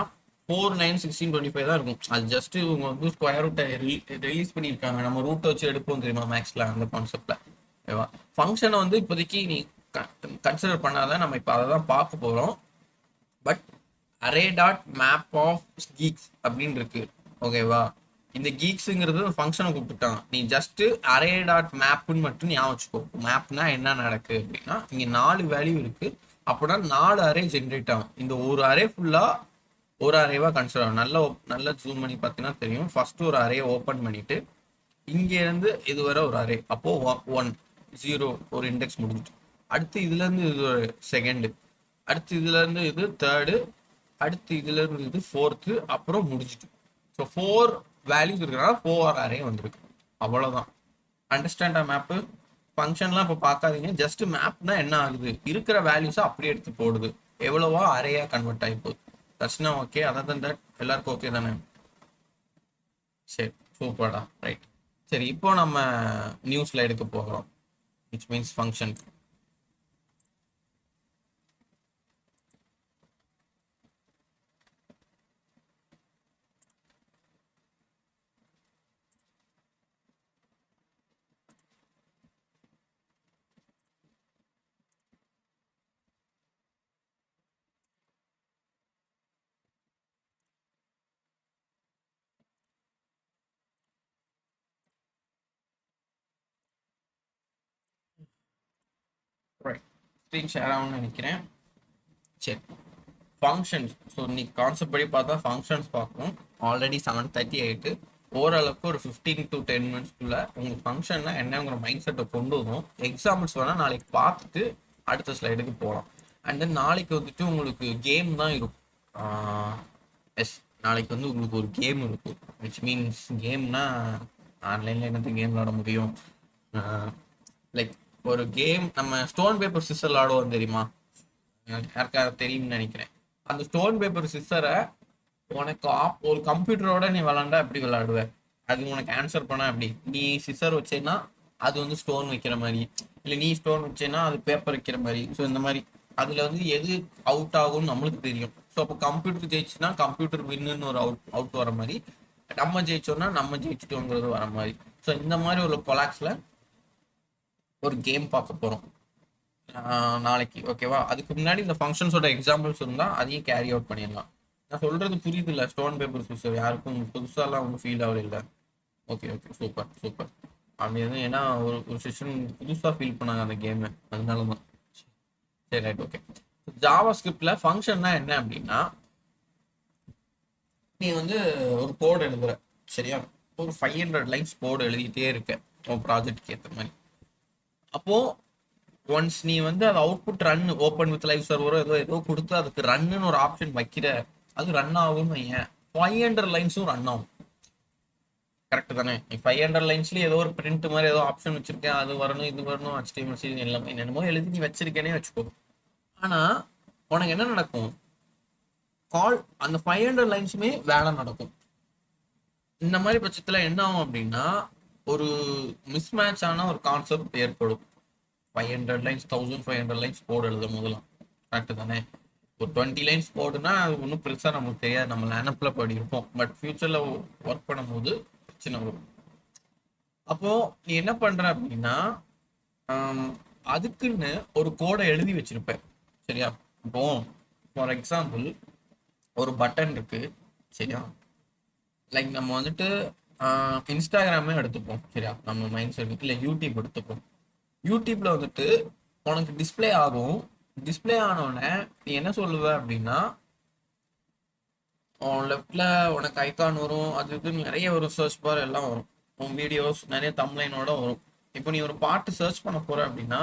4 9 16 25 தான் இருக்கும். அது ஜஸ்ட் இவங்க வந்து ஸ்கொயர் ரூட்டை ரிலீஸ் பண்ணியிருக்காங்க. நம்ம ரூட்டை வச்சு எடுப்போம் தெரியுமா மேக்ஸ்ல, அந்த கான்செப்ட்ல. ஓகேவா? ஃபங்க்ஷனை வந்து இப்போதைக்கு நீ கன்சிடர் பண்ணாதான். நம்ம இப்போ அதை தான் பார்க்க போறோம். But array dot map of geeks அப்படின்னு இருக்கு. ஓகேவா? இந்த கீக்ஸுங்கிறது ஃபங்க்ஷனை கூப்பிட்டுட்டாங்க. நீ ஜஸ்ட் அரே டாட் மேப்னு மட்டும் ஞாபகம் வச்சுக்கோ. மேப்னா என்ன நடக்கு அப்படின்னா இங்க 4 வேல்யூ இருக்கு. அப்படின்னா 4 அரே ஜென்ரேட் ஆகும். இந்த ஒரு அரே ஃபுல்லா ஒரு அரேவா கன்சிடர் ஆகும். நல்ல ஜூம் பண்ணி பார்த்தீங்கன்னா தெரியும். ஃபர்ஸ்ட் ஒரு அரே ஓப்பன் பண்ணிட்டு இங்க இருந்து இது வரை ஒரு அரே, அப்போ 1 0 ஒரு இண்டெக்ஸ் முடிஞ்சிட்டு, அடுத்து இதுல இருந்து இது ஒரு செகண்ட், அடுத்து இதுல இருந்து இது தேர்டு, அடுத்து இதுல இருந்து இது ஃபோர்த்து, அப்புறம் முடிஞ்சிட்டு. ஸோ 4 வேல்யூஸ் இருக்கிறனால 4 அரே வந்திருக்கு. அவ்வளவுதான். அண்டர்ஸ்டாண்டா மேப்பு? ஃபங்க்ஷன்லாம் இப்போ பார்க்காதீங்க. ஜஸ்ட் மேப்னா என்ன ஆகுது, இருக்கிற வேல்யூஸை அப்படியே எடுத்து போடுது. எவ்வளவோ அரேயா கன்வெர்ட் ஆகி போகுது. தட்ஸ்னா ஓகே. அதர் தன் தட் எல்லாருக்கும் ஓகே தானே? சரி, சூப்பர்டா. ரைட். சரி, இப்போ நம்ம நியூ ஸ்லைடுக்கு போகிறோம். Which means function. Right. Screen share ஆகும்னு நினைக்கிறேன். சரி, ஃபங்க்ஷன்ஸ். ஸோ இன்னைக்கு கான்செப்ட் படி பார்த்தா ஃபங்க்ஷன்ஸ் பார்ப்போம். ஆல்ரெடி 7:38. ஓரளவுக்கு ஒரு 15 to 10 மினிட்ஸ்க்குள்ள உங்களுக்கு ஃபங்க்ஷன்னா என்னங்கிற மைண்ட் செட்டை கொண்டு வரும். எக்ஸாம்பிள்ஸ் வேணால் நாளைக்கு பார்த்துட்டு அடுத்த ஸ்லைடுக்கு போகலாம். அண்ட் தென் நாளைக்கு வந்துட்டு உங்களுக்கு கேம் தான் இருக்கும். எஸ், நாளைக்கு வந்து உங்களுக்கு ஒரு கேம் இருக்கும். விச் மீன்ஸ் கேம்னா ஆன்லைனில் என்னது கேம் விளாட முடியும்? லைக் ஒரு கேம் நம்ம ஸ்டோன் பேப்பர் சிஸ்டர் விளாடுவோம் தெரியுமா? யாருக்காவது தெரியும்னு நினைக்கிறேன். அந்த ஸ்டோன் பேப்பர் சிஸ்டரை உனக்கு ஒரு கம்ப்யூட்டரோட நீ விளாண்டா எப்படி விளாடுவ? அது உனக்கு ஆன்சர் பண்ணா எப்படி? நீ சிசர் வச்சேன்னா அது வந்து ஸ்டோன் வைக்கிற மாதிரி, இல்லை நீ ஸ்டோன் வச்சேன்னா அது பேப்பர் வைக்கிற மாதிரி. ஸோ இந்த மாதிரி அதுல வந்து எது அவுட் ஆகும்னு நம்மளுக்கு தெரியும். ஸோ அப்போ கம்ப்யூட்டர் ஜெயிச்சுன்னா கம்ப்யூட்டர் வின்னு ஒரு அவுட் வர மாதிரி, நம்ம ஜெயிச்சோம்னா நம்ம ஜெயிச்சிட்டோங்கிறது வர மாதிரி. ஸோ இந்த மாதிரி ஒரு கொலாக்ஸ்ல ஒரு கேம் பார்க்க போறோம் நாளைக்கு. ஓகேவா? அதுக்கு முன்னாடி இந்த ஃபங்க்ஷன்ஸோட எக்ஸாம்பிள்ஸ் இருந்தா அதையும் கேரி அவுட் பண்ணிடலாம். நான் சொல்றது புரியுது இல்ல? ஸ்டோன் பேப்பர் சிஸ்டர் யாருக்கும் புதுசாலாம் ஒன்றும் ஃபீல் ஆகல இல்லை? Okay okay, super super. அப்படி இருந்து ஏன்னா ஒரு செஷன் புதுசாக ஃபீல் பண்ணாங்க அந்த கேமு, அதனால தான். சரி, ரைட், ஓகே. ஜாவா ஸ்கிரிப்ட்ல ஃபங்க்ஷன்னா என்ன அப்படின்னா நீ வந்து ஒரு கோட் எழுதுற. சரியா? ஒரு 500 லைன்ஸ் கோட் எழுதிட்டே இருக்க உன் ப்ராஜெக்ட்க்கு ஏற்ற மாதிரி. அப்போ ஒன்ஸ் நீ வந்து அது output run open with live சர்வரோ ஏதோ கொடுத்து அதுக்கு ரன்னு ஒரு ஆப்ஷன் வைக்கிற, அது ரன் ஆகும்னு வையன். 500 லைன்ஸும் ரன் ஆகும். கரெக்ட் தானே? நீ 500 லைன்ஸ்லயே ஏதோ ஒரு பிரிண்ட் மாதிரி ஏதோ ஆப்ஷன் வச்சிருக்கேன், அது வரணும் இது வரணும் HTML எல்லாமே என்னென்னமோ எழுதி நீ வச்சிருக்கேனே வச்சுக்கோ. ஆனா உனக்கு என்ன நடக்கும்? கால் அந்த 500 லைன்ஸுமே வேலை நடக்கும். இந்த மாதிரி பட்சத்துல என்ன ஆகும் அப்படின்னா ஒரு மிஸ்மேட்ச் ஆன ஒரு கான்செப்ட் ஏற்படும். 500 லைன்ஸ் 1500 லைன்ஸ் கோட் எழுதும் போதெல்லாம். கரெக்ட் தானே? ஒரு 20 லைன்ஸ் கோடுனா அது ஒன்றும் பெருசாக நமக்கு தெரியாது, நம்ம லேனப்பில் படிப்போம். பட் ஃபியூச்சரில் ஒர்க் பண்ணும்போது பிரச்சனை வரும். அப்போ நீ என்ன பண்ற அப்படின்னா அதுக்குன்னு ஒரு கோடை எழுதி வச்சிருப்ப. சரியா? இப்போ ஃபார் எக்ஸாம்பிள் ஒரு பட்டன் இருக்கு. சரியா? லைக் நம்ம வந்துட்டு இன்ஸ்டாகிராமே எடுத்துப்போம். சரியா? நம்ம மைண்ட் செட் இல்லை யூடியூப் எடுத்துப்போம். யூடியூப்ல வந்துட்டு உனக்கு டிஸ்பிளே ஆகும். டிஸ்பிளே ஆனோடனே நீ என்ன சொல்லுவ அப்படின்னா உன் லெஃப்ட்ல உனக்கு ஐகான் வரும், அது இதுன்னு நிறைய வரும், சர்ச் பார் எல்லாம் வரும், உன் வீடியோஸ் நிறைய தம்ப்லைனோட வரும். இப்போ நீ ஒரு பாட்டு சர்ச் பண்ண போற அப்படின்னா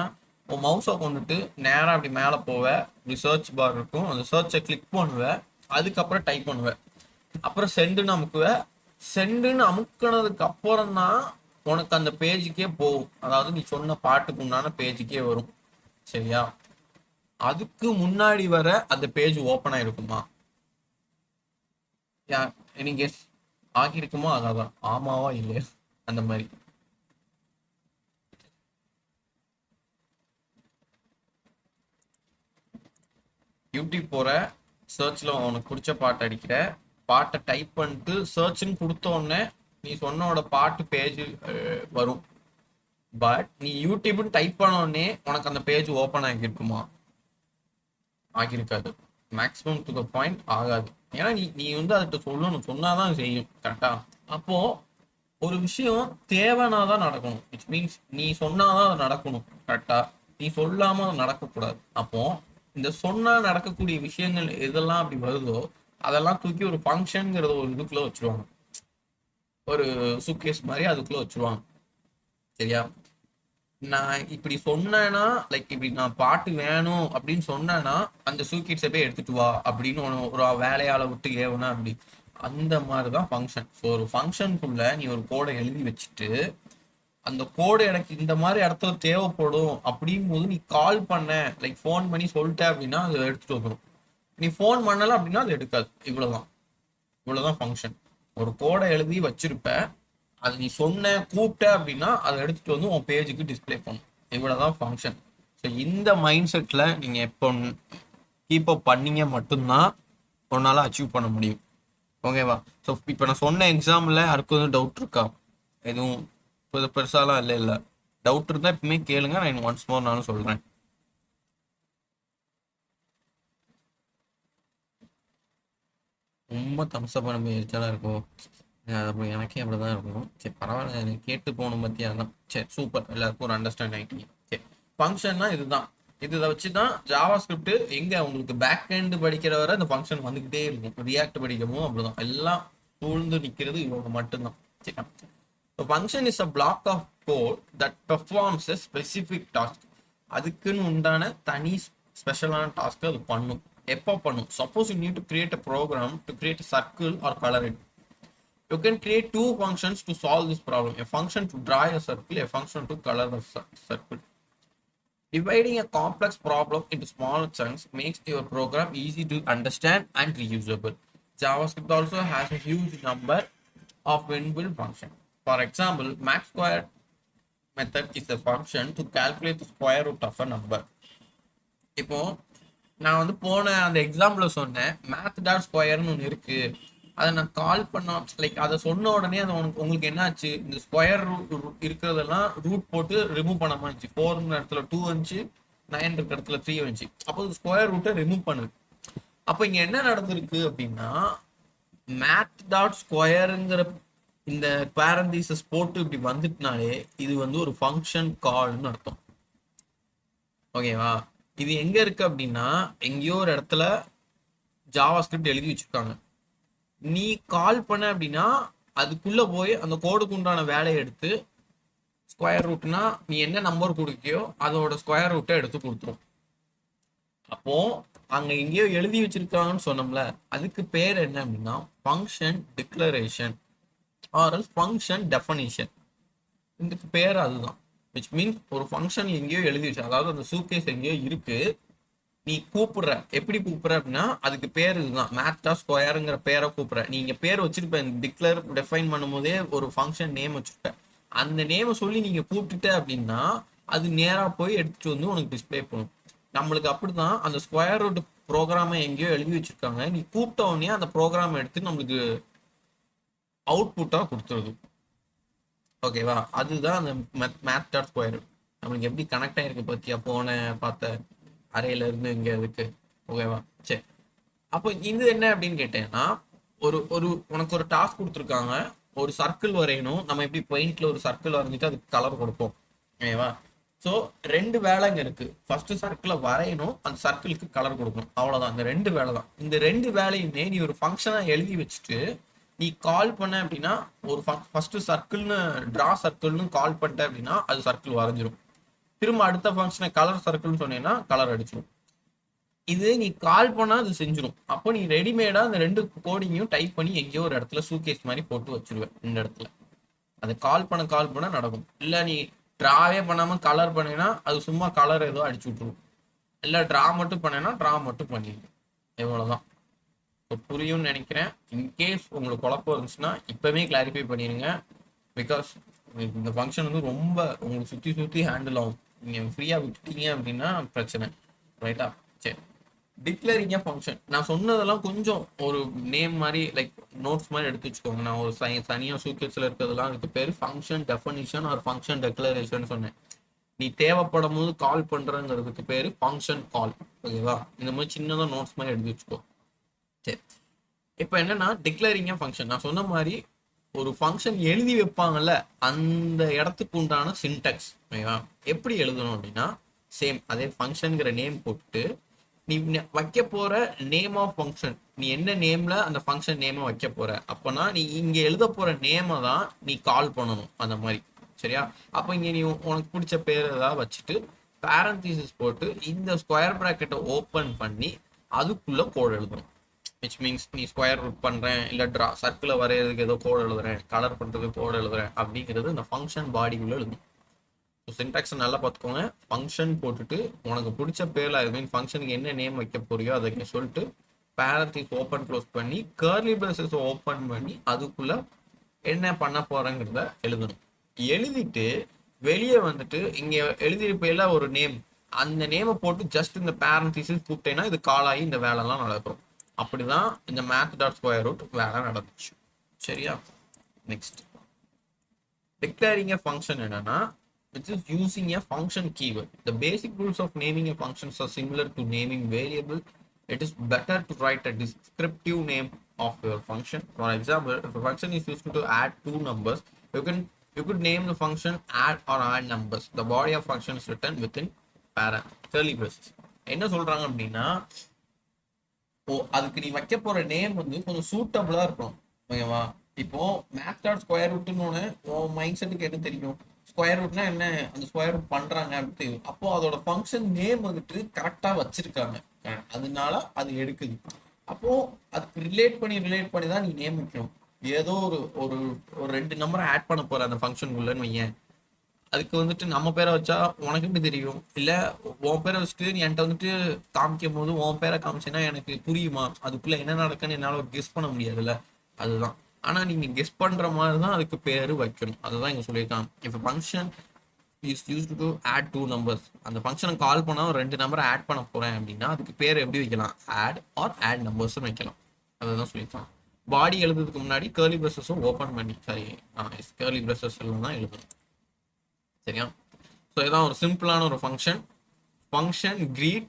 உன் மவுஸை கொண்டுட்டு நேராக அப்படி மேலே போவ, இப்படி சர்ச் பார் இருக்கும், அந்த சர்ச்சை கிளிக் பண்ணுவ, அதுக்கப்புறம் டைப் பண்ணுவ, அப்புறம் சென்டுன்னு அமுக்குவ. சென்டுன்னு அமுக்கினதுக்கு அப்புறம் தான் உனக்கு அந்த பேஜுக்கே போகும். அதாவது நீ சொன்ன பாட்டுக்கு உண்டான பேஜுக்கே வரும். சரியா? அதுக்கு முன்னாடி வர அந்த பேஜ் ஓப்பன் ஆயிருக்குமா? Yeah any guess? ஆகியிருக்குமா? ஆகாதான்? ஆமாவா இல்லையா? அந்த மாதிரி. யூடியூப் போற, சர்ச்ல உனக்கு பிடிச்ச பாட்டு அடிக்கிற, பாட்டை டைப் பண்ணிட்டு சர்ச்னு கொடுத்த உடனே நீ சொன்னோட பாட்டு பேஜ் வரும். பட் நீ யூடியூப்னு டைப் பண்ண உடனே உனக்கு அந்த பேஜ் ஓப்பன் ஆகியிருக்குமா? ஆகியிருக்காது. மேக்ஸிமம் டு த பாயிண்ட் ஆகாது. ஏன்னா நீ நீ வந்து அதுகிட்ட சொல்லணும், சொன்னாதான் செய்யும். கரெக்டா? அப்போ ஒரு விஷயம் தேவைனா தான் நடக்கணும். இட்ஸ் மீன்ஸ் நீ சொன்னாதான் அது நடக்கணும். கரெக்டா? நீ சொல்லாம அது நடக்கக்கூடாது. அப்போ இந்த சொன்னா நடக்கக்கூடிய விஷயங்கள் எதெல்லாம் அப்படி வருதோ அதெல்லாம் தூக்கி ஒரு ஃபங்க்ஷன்ங்கிறத ஒரு இதுக்குள்ள வச்சிருவாங்க. ஒரு சூட்கேஸ் மாதிரி அதுக்குள்ள வச்சிருவாங்க. சரியா? நான் இப்படி சொன்னேன்னா, லைக் இப்படி நான் பாட்டு வேணும் அப்படின்னு சொன்னேன்னா அந்த சூட்கேஸை போய் எடுத்துட்டு வா அப்படின்னு ஒரு வேலையால விட்டு ஏவனா அப்படி. அந்த மாதிரி தான் ஃபங்க்ஷன். ஸோ ஒரு ஃபங்க்ஷனுக்குள்ள நீ ஒரு கோடை எழுதி வச்சுட்டு அந்த கோடு எனக்கு இந்த மாதிரி இடத்துல தேவைப்படும் அப்படிங்கும் போது நீ கால் பண்ண, லைக் ஃபோன் பண்ணி சொல்லிட்ட அப்படின்னா அது எடுத்துட்டு வந்துடும். நீ ஃபோன் பண்ணல அப்படின்னா அது எடுக்காது. இவ்வளவுதான். இவ்வளவுதான் ஃபங்க்ஷன். ஒரு கோடை எழுதி வச்சிருப்ப, அது நீ சொன்ன கூப்பிட்ட அப்படின்னா அதை எடுத்துட்டு வந்து உன் பேஜுக்கு டிஸ்பிளே பண்ணும். இவ்வளவுதான் ஃபங்க்ஷன். ஸோ இந்த மைண்ட் செட்ல நீங்க எப்போ கீப் அப் பண்ணீங்க மட்டும்தான் உன்னால அச்சீவ் பண்ண முடியும். ஓகேவா? ஸோ இப்போ நான் சொன்ன எக்ஸாம்பிள் யாருக்கும் எதுவும் டவுட் இருக்கா? எதுவும் பெருசாலாம் இல்லை. இல்லை டவுட் இருந்தால் எப்பவுமே கேளுங்க, நான் ஒன்ஸ் மோர் நானும் சொல்கிறேன். ரொம்ப தம்ஸ்அப் பண்ண எரிச்சலாக இருக்கும். அது எனக்கே அப்படி தான் இருக்கும். சரி பரவாயில்ல, எனக்கு கேட்டு போகணும் பற்றியா தான். சரி சூப்பர், எல்லாருக்கும் ஒரு அண்டர்ஸ்டாண்ட் ஆகிட்டீங்க. சரி ஃபங்க்ஷன்னா இதுதான். இதை வச்சு தான் ஜாவா ஸ்கிரிப்ட் எங்கே உங்களுக்கு பேக் எண்டு படிக்கிற வரை அந்த ஃபங்க்ஷன் வந்துக்கிட்டே இருக்கும். ரியாக்ட் படிக்கவும் அப்படிதான். எல்லாம் சூழ்ந்து நிற்கிறது இவங்க மட்டும்தான். சரி. A function is a block of code that performs a specific task. அதுக்குன்னு உண்டான தனி ஸ்பெஷலான டாஸ்க் அது பண்ணும். எப்போ பண்ணும்? Suppose you need to create a program to create a circle or color it. You can create two functions to solve this problem. A function to draw a circle, a function to color the circle. Dividing a complex problem into small chunks makes your program easy to understand and reusable. JavaScript also has a huge number of inbuilt functions. For example, max square method is a function to calculate the square root of a number. இப்போ நான் வந்து போன அந்த example சொன்னேன், math dot ஸ்கொயர்னு ஒன்று இருக்கு. அதை நான் கால் பண்ண, லைக் அதை சொன்ன உடனே அது உங்களுக்கு என்னாச்சு, இந்த ஸ்கொயர் ரூட் இருக்கிறதெல்லாம் ரூட் போட்டு ரிமூவ் பண்ண மாதிரி 4 இடத்துல 2 வந்துச்சு, 9 இருக்கிற இடத்துல 3 வந்துச்சு. அப்போ ஸ்கொயர் ரூட்டை ரிமூவ் பண்ணுது. அப்போ இங்கே என்ன நடந்திருக்கு அப்படின்னா மேத் டாட் ஸ்கொயருங்கிற இந்த பேரந்தீசஸ் போட்டு இப்படி வந்துட்டுனாலே இது வந்து ஒரு ஃபங்க்ஷன் கால்னு அர்த்தம். ஓகேவா? இது எங்க இருக்கு அப்படின்னா எங்கேயோ ஒரு இடத்துல ஜாவா ஸ்கிரிப்ட் எழுதி வச்சிருக்காங்க. நீ கால் பண்ண அப்படின்னா அதுக்குள்ள போய் அந்த கோடுக்கு உண்டான வேலையை எடுத்து ஸ்கொயர் ரூட்னா நீ என்ன நம்பர் கொடுக்கியோ அதோட ஸ்கொயர் ரூட்டை எடுத்து கொடுத்துரும். அப்போ அங்க எங்கேயோ எழுதி வச்சிருக்காங்கன்னு சொன்னோம்ல, அதுக்கு பேர் என்ன அப்படின்னா function declaration or function definition. இதுக்கு பேர் அதுதான். விச் மீன்ஸ் ஒரு ஃபங்க்ஷன் எங்கேயோ எழுதி வச்சு, அதாவது அந்த சூட்கேஸ் எங்கேயோ இருக்கு, நீ கூப்பிடுற. எப்படி கூப்பிடுற அப்படின்னா அதுக்கு பேர் இதுதான். மேத்தா ஸ்கொயருங்கிற பேரை கூப்பிடுற. நீங்க பேர் வச்சிருப்பேன், டிக்ளேர் டிஃபைன் பண்ணும் போதே ஒரு ஃபங்க்ஷன் நேம் வச்சிருப்பேன். அந்த நேமை சொல்லி நீங்க கூப்பிட்டுட்ட அப்படின்னா அது நேரா போய் எடுத்துட்டு வந்து உனக்கு டிஸ்பிளே பண்ணும். நம்மளுக்கு அப்படிதான் அந்த ஸ்கொயர் ரூட் ப்ரோக்ராமை எங்கேயோ எழுதி வச்சிருக்காங்க, நீ கூப்பிட்ட உடனே அந்த ப்ரோக்ராம் எடுத்து நம்மளுக்கு அவுட்புட்டா கொடுத்துருது. ஓகேவா? அதுதான் அந்த மேத் டாட் ஸ்கொயர் ரூட். நம்மளுக்கு எப்படி கனெக்ட் ஆயிருக்கு பத்தியா போன பார்த்த அறையில இருந்து இங்க இருக்கு. ஓகேவா? சரி. அப்போ இது என்ன அப்படின்னு கேட்டேன்னா, ஒரு ஒரு உனக்கு ஒரு டாஸ்க் கொடுத்துருக்காங்க. ஒரு சர்க்கிள் வரையணும். நம்ம எப்படி பெயிண்ட்ல ஒரு சர்க்கிள் வரைஞ்சிட்டு அதுக்கு கலர் கொடுப்போம். ஓகேவா? ஸோ 2 வேலைங்க இருக்கு. ஃபர்ஸ்ட் சர்க்கிளை வரையணும், அந்த சர்க்கிளுக்கு கலர் கொடுக்கணும். அவ்வளவுதான். இந்த 2 வேலை தான். இந்த 2 வேலையுமே நீ ஒரு ஃபங்க்ஷனா எழுதி வச்சுட்டு நீ கால் பண்ண அப்படின்னா, ஒரு ஃபர்ஸ்ட் சர்க்கிள்னு டிரா சர்க்கிள்னு கால் பண்ணிட்ட அப்படின்னா அது சர்க்கிள் வரைஞ்சிரும். திரும்ப அடுத்த ஃபங்க்ஷனை கலர் சர்க்கிள்னு சொன்னீங்கன்னா கலர் அடிச்சிடும். இது நீ கால் பண்ணா அது செஞ்சிடும். அப்போ நீ ரெடிமேடா அந்த 2 கோடிங்கையும் டைப் பண்ணி எங்கேயோ ஒரு இடத்துல சூகேஸ் மாதிரி போட்டு வச்சிருவேன். இந்த இடத்துல அதை கால் பண்ண நடக்கும். இல்ல நீ டிராவே பண்ணாம கலர் பண்ணினா அது சும்மா கலர் ஏதோ அடிச்சு விட்டுரும். இல்ல டிரா மட்டும் பண்ணேன்னா டிரா மட்டும் பண்ணிடுது. எவ்வளவுதான். புரியும்னு நினைக்கிறேன். இன்கேஸ் உங்களுக்கு குழப்பம் இருந்துச்சுன்னா இப்பவே கிளாரிஃபை பண்ணிடுங்க. பிகாஸ் இந்த ஃபங்க்ஷன் வந்து ரொம்ப உங்களுக்கு சுற்றி சுற்றி ஹேண்டில் ஆகும். நீங்கள் ஃப்ரீயாக விட்டுட்டீங்க அப்படின்னா பிரச்சனை. ரைட்டா? சரி. டிக்ளேரிங் ஏ ஃபங்க்ஷன். நான் சொன்னதெல்லாம் கொஞ்சம் ஒரு நேம் மாதிரி லைக் நோட்ஸ் மாதிரி எடுத்து வச்சுக்கோங்க. நான் ஒரு தனியாக சூக்கெட்ஸில் இருக்கிறதுலாம் அதுக்கு பேர் function definition or function declaration சொன்னேன். நீ தேவைப்படும் போது கால் பண்ணுறங்கிறதுக்கு பேர் ஃபங்க்ஷன் கால். ஓகேவா? இந்த மாதிரி சின்னதாக நோட்ஸ் மாதிரி எடுத்து வச்சுக்கோ. சரி. இப்போ என்னன்னா டிக்ளேரிங் ஏ ஃபங்க்ஷன். நான் சொன்ன மாதிரி ஒரு ஃபங்க்ஷன் எழுதி வைப்பாங்கல்ல, அந்த இடத்துக்கு உண்டான சின்டெக்ஸ். ஓகேவா? எப்படி எழுதணும் அப்படின்னா சேம் அதே ஃபங்க்ஷனுங்கிற நேம் போட்டு நீ வைக்க போற நேம் ஆஃப் ஃபங்க்ஷன், நீ என்ன நேம்ல அந்த ஃபங்க்ஷன் நேமை வைக்க போற, அப்பனா நீ இங்க எழுத போற நேமை தான் நீ கால் பண்ணணும். அந்த மாதிரி. சரியா? அப்போ இங்க நீ உனக்கு பிடிச்ச பேர் ஏதாவது வச்சுட்டு பேரந்தீசிஸ் போட்டு இந்த ஸ்கொயர் பிராக்கெட்டை ஓப்பன் பண்ணி அதுக்குள்ள கோட் எழுதணும். விச் மீன்ஸ் நீ ஸ்கொயர் ரூட் பண்றேன், இல்ல ட்ரா சர்க்கிளை வரைகிறதுக்கு ஏதோ கோட் எழுதுறேன், கலர் பண்றதுக்கு கோட் எழுதுறேன் அப்படிங்கிறது இந்த ஃபங்க்ஷன் பாடிக்குள்ள எழுதணும். சின்டாக்ஸ் நல்லா பார்த்துக்கோங்க. ஃபங்க்ஷன் போட்டுட்டு உனக்கு பிடிச்ச பேர்ல ஐ மீன் ஃபங்க்ஷனுக்கு என்ன நேம் வைக்க போறியோ அதை சொல்லிட்டு பேரண்ட்ஸ் ஓப்பன் க்ளோஸ் பண்ணி கர்லி பிரேசஸ் ஓப்பன் பண்ணி அதுக்குள்ள என்ன பண்ண போறேங்கிறத எழுதணும். எழுதிட்டு வெளியே வந்துட்டு இங்க எழுதியிருப்பேல ஒரு நேம், அந்த நேமை போட்டு ஜஸ்ட் இந்த பேரண்ட்ஸ் கூப்பிட்டேன்னா இது கால் ஆகி இந்த வேலைலாம் நடக்கும். அப்படிதான் இந்த மேத் டாட் ஸ்கொயர் ரூட் வேலை நடந்துச்சு. சரியா? நெக்ஸ்ட் டிக்ளேரிங் எ ஃபங்க்ஷன் என்னன்னா, which is using a function keyword. The basic rules of naming a function are similar to naming variable. It is better to write a descriptive name of your function. For example, if a function is used to add two numbers, you could name the function add or add numbers. The body of function is written within curly braces. என்ன சொல்றாங்க அப்படின்னா, அதுக்கு நீ வைக்க போற name வந்து கொஞ்சம் சூட்டபிளா இருக்கும். ஓகேவா? இப்போ மேத் டாட் ஸ்கொயர் ரூட்னு உன் மைண்ட் செட்டுக்கு என்ன தெரியும்? ஸ்கொயர் ரூட்னா என்ன, அந்த ஸ்கொயர் ரூட் பண்றாங்க அப்படின்னு தெரியும். அப்போ அதோட ஃபங்க்ஷன் நேம் வந்துட்டு கரெக்டா வச்சிருக்காங்க, அதனால அது எடுக்குது. அப்போ அதுக்கு ரிலேட் பண்ணி தான் நீ நேம் வைக்கணும். ஏதோ ஒரு ஒரு ஒரு 2 நம்பரை ஆட் பண்ண போற அந்த ஃபங்க்ஷனுக்குள்ளன்னு வையேன், அதுக்கு வந்துட்டு நம்ம பேரை வச்சா உனக்கு எப்படி தெரியும்? இல்ல உன் பேரை வச்சுட்டு நீ என்கிட்ட வந்துட்டு காமிக்கும் போது உன் பேரை காமிச்சேன்னா எனக்கு புரியுமா? அதுக்குள்ள என்ன நடக்குன்னு என்னால கெஸ் பண்ண முடியாதுல்ல. அதுதான். ஆனா நீங்க கெஸ் பண்ற மாதிரி தான் அதுக்கு பேரு வைக்கணும். அதுதான் இங்க சொல்லியிருக்காங்க. இப்போ function is used to add 2 numbers. அந்த ஃபங்க்ஷனை கால் பண்ணா 2 நம்பரை ஆட் பண்ண போறேன் அப்படின்னா அதுக்கு பேர் எப்படி வைக்கலாம்? ஆட் ஆர் ஆட் நம்பர்ஸ் வைக்கலாம். அதுதான் சொல்லியிருக்காங்க. பாடி எழுதுறதுக்கு முன்னாடி கர்லி பிரஷஸும் ஓப்பன் பண்ணி கர்லி பிரஷஸ் எல்லாம் தான் எழுதணும். சரியா? ஸோ இதான் ஒரு சிம்பிளான ஒரு ஃபங்க்ஷன் கிரீட்.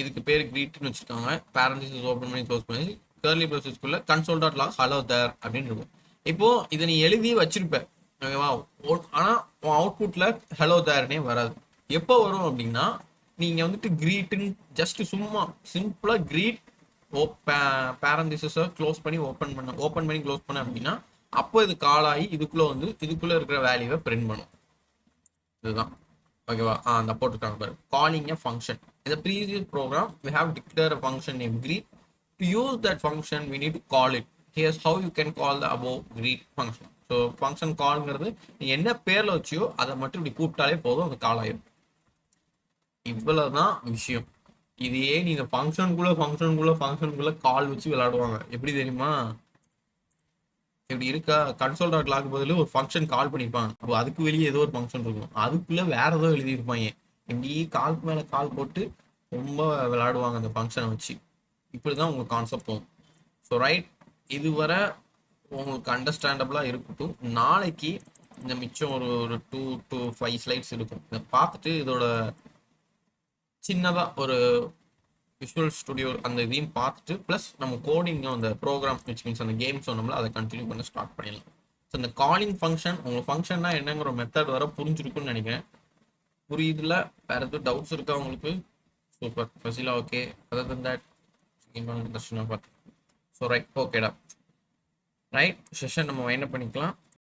இதுக்கு பேர் கிரீட்னு வச்சுக்கோங்க. பேரண்டிஸ் ஓப்பன் பண்ணி க்ளோஸ் பண்ணி கர்லி ப்ராசஸ்க்குள்ள console dot log hello there அப்படின்னு இருக்கும். இப்போ இதை நீ எழுதி வச்சிருப்ப. ஓகேவா? ஆனால் உன் அவுட்புட்ல ஹலோ தேர்னே வராது. எப்போ வரும் அப்படின்னா நீங்க வந்துட்டு கிரீட்டுன்னு ஜஸ்ட் சும்மா சிம்பிளா கிரீட் பேரண்டிஸை க்ளோஸ் பண்ணி ஓப்பன் பண்ணி க்ளோஸ் பண்ண அப்படின்னா அப்போ இது கால் ஆகி இதுக்குள்ள இருக்கிற வேல்யூவை பிரிண்ட் பண்ணும். இதுதான். ஓகேவா? அந்த போட்டுருக்காங்க பாரு. Calling a function. In the previous program, we have declared a function named greet. To use that function, we need to call it. Here's how you can call the above greet function. So, function callங்கிறது நீ என்ன பேர்ல வச்சியோ அதை மட்டும் இப்படி கூப்பிட்டாலே போதும், அது கால் ஆயிடும். இவ்வளவுதான் விஷயம். இதையே நீங்க ஃபங்க்ஷனுக்குள்ள கால் வச்சு விளையாடுவாங்க. எப்படி தெரியுமா? இப்படி இருக்கா, கன்சோல் டாட் லாக் பதில் ஒரு ஃபங்க்ஷன் கால் பண்ணிருப்பாங்க. அப்போ அதுக்கு வெளியே ஏதோ ஒரு ஃபங்க்ஷன் இருக்கும், அதுக்குள்ள வேற ஏதோ எழுதியிருப்பாங்க. இப்படி கால்க்கு மேல கால் போட்டு ரொம்ப விளையாடுவாங்க அந்த ஃபங்க்ஷனை வச்சு. இப்படிதான் உங்களுக்கு கான்செப்ட் போகும். ஸோ ரைட், இதுவரை உங்களுக்கு அண்டர்ஸ்டாண்டபிளா இருக்கட்டும். நாளைக்கு இந்த மிச்சம் ஒரு ஒரு 2 to 5 ஸ்லைட்ஸ் இருக்கும். இதை பார்த்துட்டு இதோட சின்னதாக ஒரு விஷுவல் ஸ்டுடியோ அந்த இதையும் பார்த்துட்டு ப்ளஸ் நம்ம கோடிங்கும் அந்த ப்ரோக்ராம் விச் மீன்ஸ் அந்த கேம் சொன்னோம்ல அதை கண்டினியூ பண்ண ஸ்டார்ட் பண்ணிடலாம். ஸோ இந்த காலிங் ஃபங்க்ஷன் உங்கள் ஃபங்க்ஷன்னா என்னங்கிற மெத்தட் வர புரிஞ்சிருக்குன்னு நினைக்கிறேன். புரியுதுல? வேறு எதுவும் டவுட்ஸ் இருக்கா உங்களுக்கு? சூப்பர் ஃபசிலா okay. Other than that Darshana பார்த்து ஸோ ரைட் ஓகேடா ரைட் செஷன் நம்ம வைண்ட் அப் பண்ணிக்கலாம்.